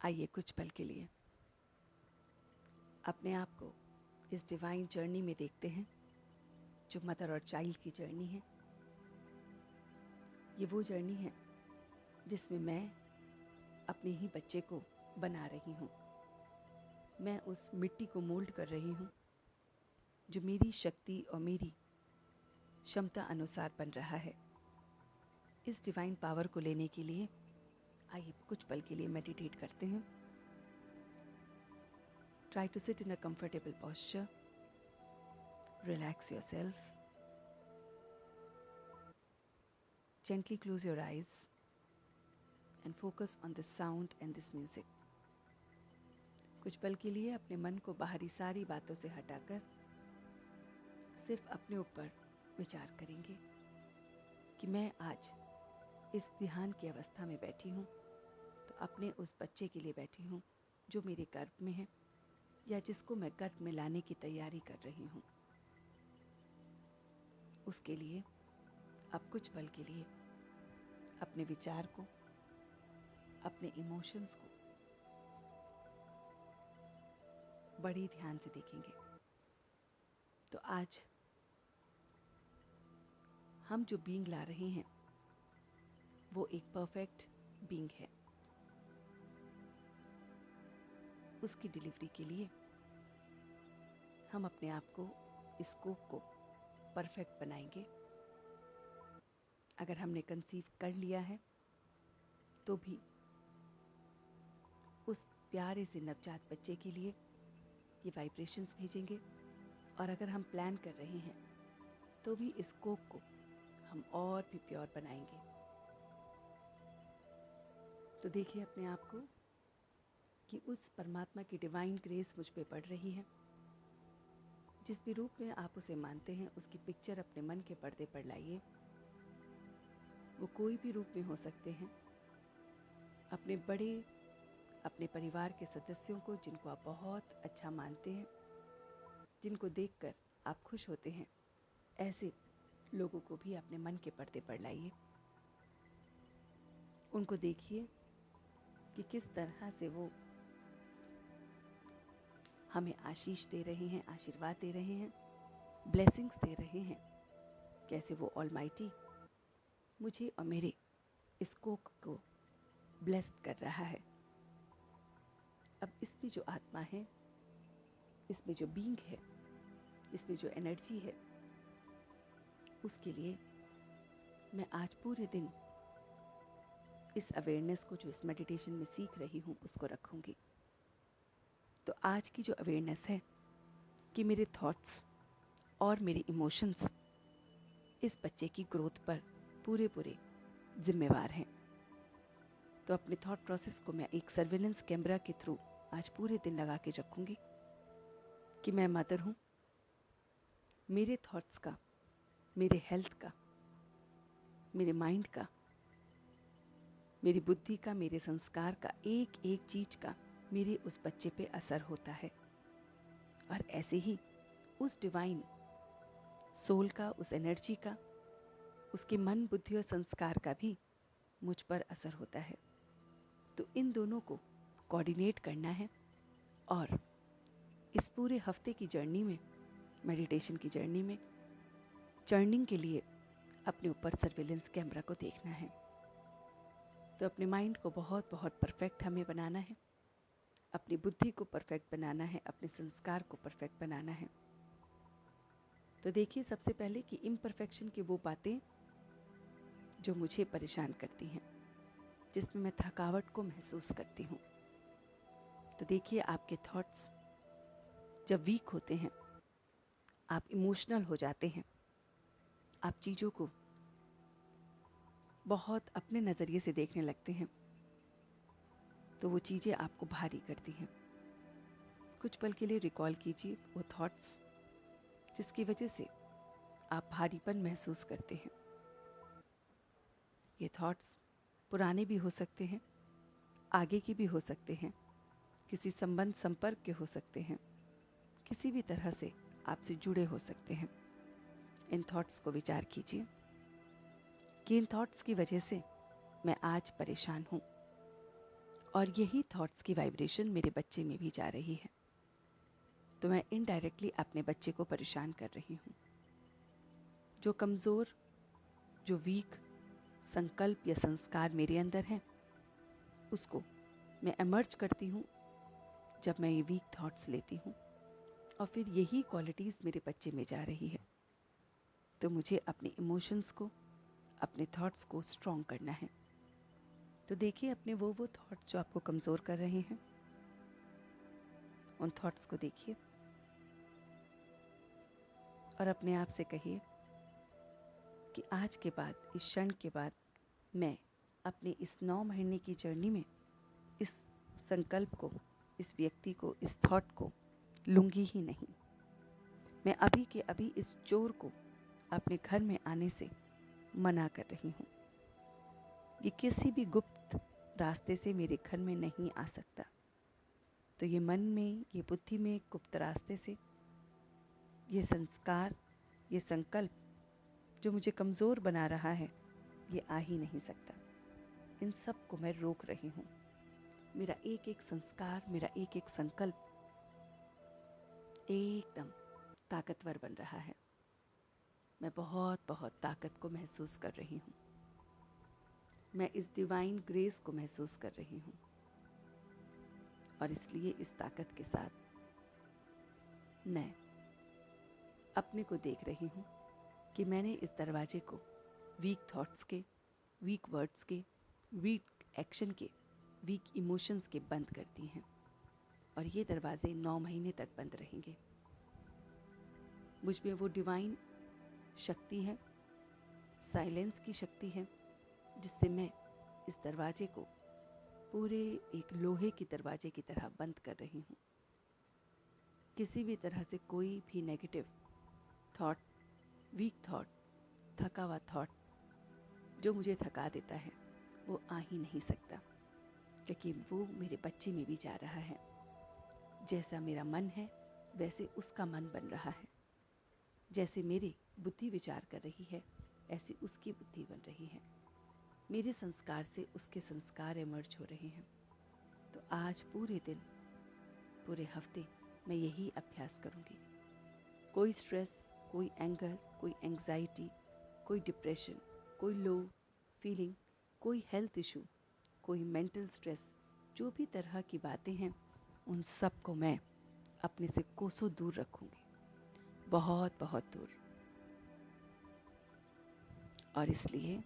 आइए कुछ पल के लिए अपने आप को इस डिवाइन जर्नी में देखते हैं जो मदर और चाइल्ड की जर्नी है। ये वो जर्नी है जिसमें मैं अपने ही बच्चे को बना रही हूँ। मैं उस मिट्टी को मोल्ड कर रही हूँ जो मेरी शक्ति और मेरी क्षमता अनुसार बन रहा है। इस डिवाइन पावर को लेने के लिए आइए कुछ पल के लिए मेडिटेट करते हैं। Try to sit in a comfortable posture. Relax yourself. Gently close your eyes and focus on this sound and this music. कुछ पल के लिए अपने मन को बाहरी सारी बातों से हटाकर सिर्फ अपने ऊपर विचार करेंगे कि मैं आज इस ध्यान की अवस्था में बैठी हूँ तो अपने उस बच्चे के लिए बैठी हूँ जो मेरे गर्भ में है या जिसको मैं गर्भ में लाने की तैयारी कर रही हूँ। उसके लिए अब कुछ पल के लिए अपने विचार को, अपने इमोशंस को बड़ी ध्यान से देखेंगे। तो आज हम जो बीइंग ला रहे हैं वो एक परफेक्ट बीइंग है। उसकी डिलीवरी के लिए हम अपने आप को, इस कोक को परफेक्ट बनाएंगे। अगर हमने कंसीव कर लिया है तो भी उस प्यारे से नवजात बच्चे के लिए ये वाइब्रेशंस भेजेंगे, और अगर हम प्लान कर रहे हैं तो भी इस कोक को हम और भी प्योर बनाएंगे। तो देखिए अपने आप को कि उस परमात्मा की डिवाइन ग्रेस मुझ पे पड़ रही है। जिस भी रूप में आप उसे मानते हैं उसकी पिक्चर अपने मन के पर्दे पर लाइए। वो कोई भी रूप में हो सकते हैं। अपने बड़े, अपने परिवार के सदस्यों को जिनको आप बहुत अच्छा मानते हैं, जिनको देखकर आप खुश होते हैं, ऐसे लोगों को भी अपने मन के पर्दे पर लाइए। उनको देखिए कि किस तरह से वो हमें आशीष दे रहे हैं, आशीर्वाद दे रहे हैं, ब्लेसिंग्स दे रहे हैं। कैसे वो ऑलमाइटी मुझे और मेरे इस कोक को ब्लेस्ड कर रहा है। अब इसमें जो आत्मा है, इसमें जो बीइंग है, इसमें जो एनर्जी है, उसके लिए मैं आज पूरे दिन इस अवेयरनेस को जो इस मेडिटेशन में सीख रही हूँ उसको रखूँगी। तो आज की जो अवेयरनेस है कि मेरे थॉट्स और मेरे इमोशंस इस बच्चे की ग्रोथ पर पूरे जिम्मेवार हैं। तो अपने थॉट प्रोसेस को मैं एक सर्विलेंस कैमरा के थ्रू आज पूरे दिन लगा के रखूँगी कि मैं मदर हूँ। मेरे थॉट्स का, मेरे हेल्थ का, मेरे माइंड का, मेरी बुद्धि का, मेरे संस्कार का, एक एक चीज का मेरे उस बच्चे पे असर होता है। और ऐसे ही उस डिवाइन सोल का, उस एनर्जी का, उसके मन, बुद्धि और संस्कार का भी मुझ पर असर होता है। तो इन दोनों को कोऑर्डिनेट करना है और इस पूरे हफ्ते की जर्नी में, मेडिटेशन की जर्नी में चर्निंग के लिए अपने ऊपर सर्विलेंस कैमरा को देखना है। तो अपने माइंड को बहुत बहुत परफेक्ट हमें बनाना है, अपनी बुद्धि को परफेक्ट बनाना है, अपने संस्कार को परफेक्ट बनाना है। तो देखिए सबसे पहले कि इम्परफेक्शन की वो बातें जो मुझे परेशान करती हैं, जिसमें मैं थकावट को महसूस करती हूँ। तो देखिए आपके थॉट्स जब वीक होते हैं, आप इमोशनल हो जाते हैं, आप चीज़ों को बहुत अपने नज़रिए से देखने लगते हैं, तो वो चीज़ें आपको भारी करती हैं। कुछ पल के लिए रिकॉल कीजिए वो थॉट्स जिसकी वजह से आप भारीपन महसूस करते हैं। ये थॉट्स पुराने भी हो सकते हैं, आगे की भी हो सकते हैं, किसी संबंध संपर्क के हो सकते हैं, किसी भी तरह से आपसे जुड़े हो सकते हैं। इन थॉट्स को विचार कीजिए कि इन थॉट्स की वजह से मैं आज परेशान हूँ और यही थॉट्स की वाइब्रेशन मेरे बच्चे में भी जा रही है। तो मैं इनडायरेक्टली अपने बच्चे को परेशान कर रही हूँ। जो कमज़ोर, जो वीक संकल्प या संस्कार मेरे अंदर हैं, उसको मैं एमर्ज करती हूँ जब मैं ये वीक थॉट्स लेती हूँ, और फिर यही क्वालिटीज़ मेरे बच्चे में जा रही है। तो मुझे अपने इमोशंस को, अपने थॉट्स को स्ट्रॉन्ग करना है। तो देखिए अपने वो थॉट्स जो आपको कमज़ोर कर रहे हैं, उन थॉट्स को देखिए और अपने आप से कहिए कि आज के बाद, इस क्षण के बाद, मैं अपने इस 9 महीने की जर्नी में इस संकल्प को, इस व्यक्ति को, इस थॉट को लूँगी ही नहीं। मैं अभी के अभी इस चोर को अपने घर में आने से मना कर रही हूँ। ये किसी भी गुप्त रास्ते से मेरे घर में नहीं आ सकता। तो ये मन में, ये बुद्धि में गुप्त रास्ते से ये संस्कार, ये संकल्प जो मुझे कमज़ोर बना रहा है, ये आ ही नहीं सकता। इन सब को मैं रोक रही हूँ। मेरा एक एक संस्कार, मेरा एक एक संकल्प एकदम ताकतवर बन रहा है। मैं बहुत बहुत ताकत को महसूस कर रही हूँ। मैं इस डिवाइन ग्रेस को महसूस कर रही हूँ, और इसलिए इस ताकत के साथ मैं अपने को देख रही हूँ कि मैंने इस दरवाजे को वीक थॉट्स के, वीक वर्ड्स के, वीक एक्शन के, वीक इमोशंस के बंद कर दिए हैं, और ये दरवाजे 9 महीने तक बंद रहेंगे। मुझ में वो डिवाइन शक्ति है, साइलेंस की शक्ति है, जिससे मैं इस दरवाजे को पूरे एक लोहे के दरवाजे की तरह बंद कर रही हूँ। किसी भी तरह से कोई भी नेगेटिव थॉट, वीक थॉट, थका हुआ थॉट जो मुझे थका देता है, वो आ ही नहीं सकता, क्योंकि वो मेरे बच्चे में भी जा रहा है। जैसा मेरा मन है, वैसे उसका मन बन रहा है। जैसे मेरी बुद्धि विचार कर रही है, ऐसी उसकी बुद्धि बन रही है। मेरे संस्कार से उसके संस्कार इमर्ज हो रहे हैं। तो आज पूरे दिन, पूरे हफ्ते मैं यही अभ्यास करूँगी। कोई स्ट्रेस, कोई एंगर, कोई एंग्जाइटी, कोई डिप्रेशन, कोई लो फीलिंग, कोई हेल्थ इशू, कोई मेंटल स्ट्रेस, जो भी तरह की बातें हैं, उन सब को मैं अपने से कोसों दूर रखूँगी, बहुत बहुत दूर। और इसलिए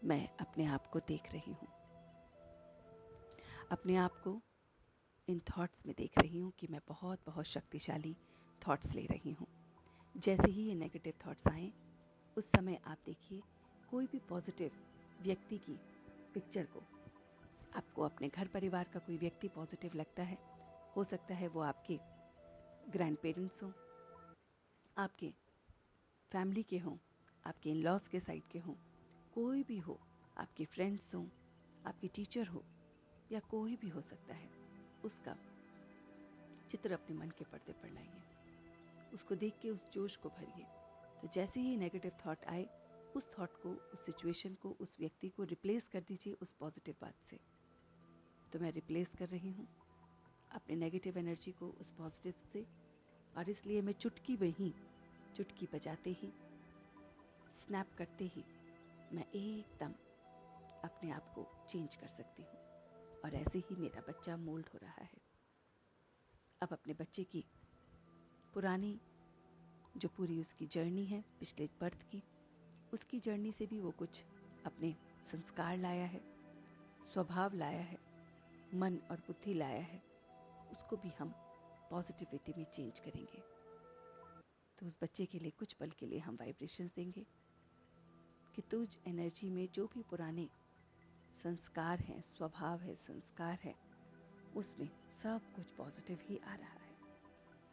मैं अपने आप को देख रही हूँ, अपने आप को इन थॉट्स में देख रही हूँ कि मैं बहुत बहुत शक्तिशाली थॉट्स ले रही हूँ। जैसे ही ये नेगेटिव थॉट्स आएँ, उस समय आप देखिए कोई भी पॉजिटिव व्यक्ति की पिक्चर को, आपको अपने घर परिवार का कोई व्यक्ति पॉजिटिव लगता है, हो सकता है वो आपके ग्रैंड पेरेंट्स हों, आपके फैमिली के हों, आपके इन लॉज के साइड के हों, कोई भी हो, आपके फ्रेंड्स हों, आपके टीचर हो, या कोई भी हो सकता है, उसका चित्र अपने मन के पर्दे पर लाइए, उसको देख के उस जोश को भरिए। तो जैसे ही नेगेटिव थॉट आए, उस थॉट को, उस सिचुएशन को, उस व्यक्ति को रिप्लेस कर दीजिए उस पॉजिटिव बात से। तो मैं रिप्लेस कर रही हूँ अपने नेगेटिव एनर्जी को उस पॉजिटिव से, और इसलिए मैं चुटकी में ही, चुटकी बजाते ही, स्नैप करते ही मैं एकदम अपने आप को चेंज कर सकती हूँ। और ऐसे ही मेरा बच्चा मोल्ड हो रहा है। अब अपने बच्चे की पुरानी जो पूरी उसकी जर्नी है पिछले बर्थ की, उसकी जर्नी से भी वो कुछ अपने संस्कार लाया है, स्वभाव लाया है, मन और बुद्धि लाया है, उसको भी हम पॉजिटिविटी में चेंज करेंगे। तो उस बच्चे के लिए कुछ पल के लिए हम वाइब्रेशंस देंगे कि तुझ एनर्जी में जो भी पुराने संस्कार हैं, स्वभाव है, संस्कार है, उसमें सब कुछ पॉजिटिव ही आ रहा है।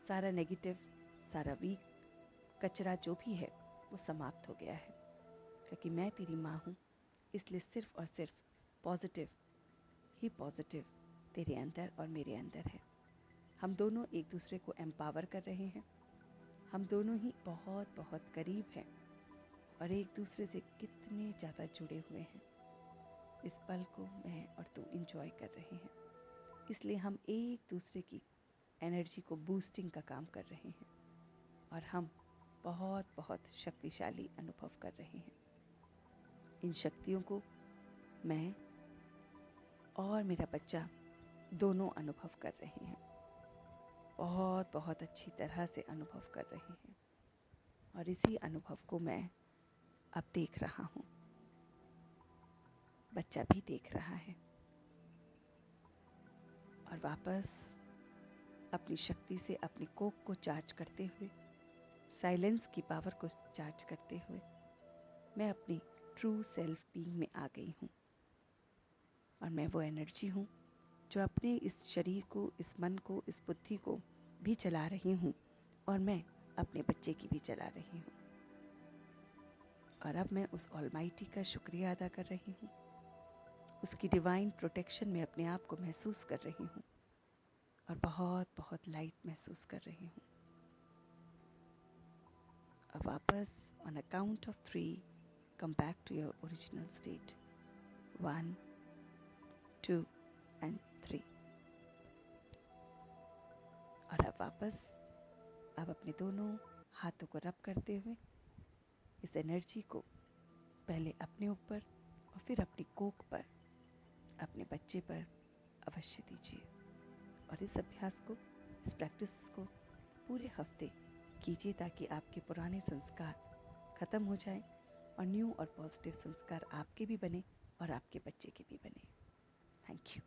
सारा नेगेटिव, सारा वीक कचरा जो भी है, वो समाप्त हो गया है, क्योंकि मैं तेरी माँ हूँ। इसलिए सिर्फ और सिर्फ पॉजिटिव ही पॉजिटिव तेरे अंदर और मेरे अंदर है। हम दोनों एक दूसरे को एम्पावर कर रहे हैं। हम दोनों ही बहुत बहुत करीब हैं और एक दूसरे से कितने ज़्यादा जुड़े हुए हैं। इस पल को मैं और तू इंजॉय कर रहे हैं। इसलिए हम एक दूसरे की एनर्जी को बूस्टिंग का काम कर रहे हैं और हम बहुत बहुत शक्तिशाली अनुभव कर रहे हैं। इन शक्तियों को मैं और मेरा बच्चा दोनों अनुभव कर रहे हैं, बहुत बहुत अच्छी तरह से अनुभव कर रहे हैं। और इसी अनुभव को मैं अब देख रहा हूँ, बच्चा भी देख रहा है। और वापस अपनी शक्ति से अपनी कोक को चार्ज करते हुए, साइलेंस की पावर को चार्ज करते हुए, मैं अपनी ट्रू सेल्फ बीइंग में आ गई हूँ। और मैं वो एनर्जी हूँ जो अपने इस शरीर को, इस मन को, इस बुद्धि को भी चला रही हूँ और मैं अपने बच्चे की भी चला रही हूँ। और अब मैं उस ऑलमाइटी का शुक्रिया अदा कर रही हूँ, उसकी डिवाइन प्रोटेक्शन में अपने आप को महसूस कर रही हूँ और बहुत बहुत लाइट महसूस कर रही हूँ। अब वापस on a count of 3 come back to your original state. 1, 2 and 3. और अब वापस अपने दोनों हाथों को रब करते हुए इस एनर्जी को पहले अपने ऊपर और फिर अपनी कोक पर, अपने बच्चे पर अवश्य दीजिए। और इस अभ्यास को, इस प्रैक्टिस को पूरे हफ्ते कीजिए ताकि आपके पुराने संस्कार खत्म हो जाए और न्यू और पॉजिटिव संस्कार आपके भी बने और आपके बच्चे के भी बने। Thank you.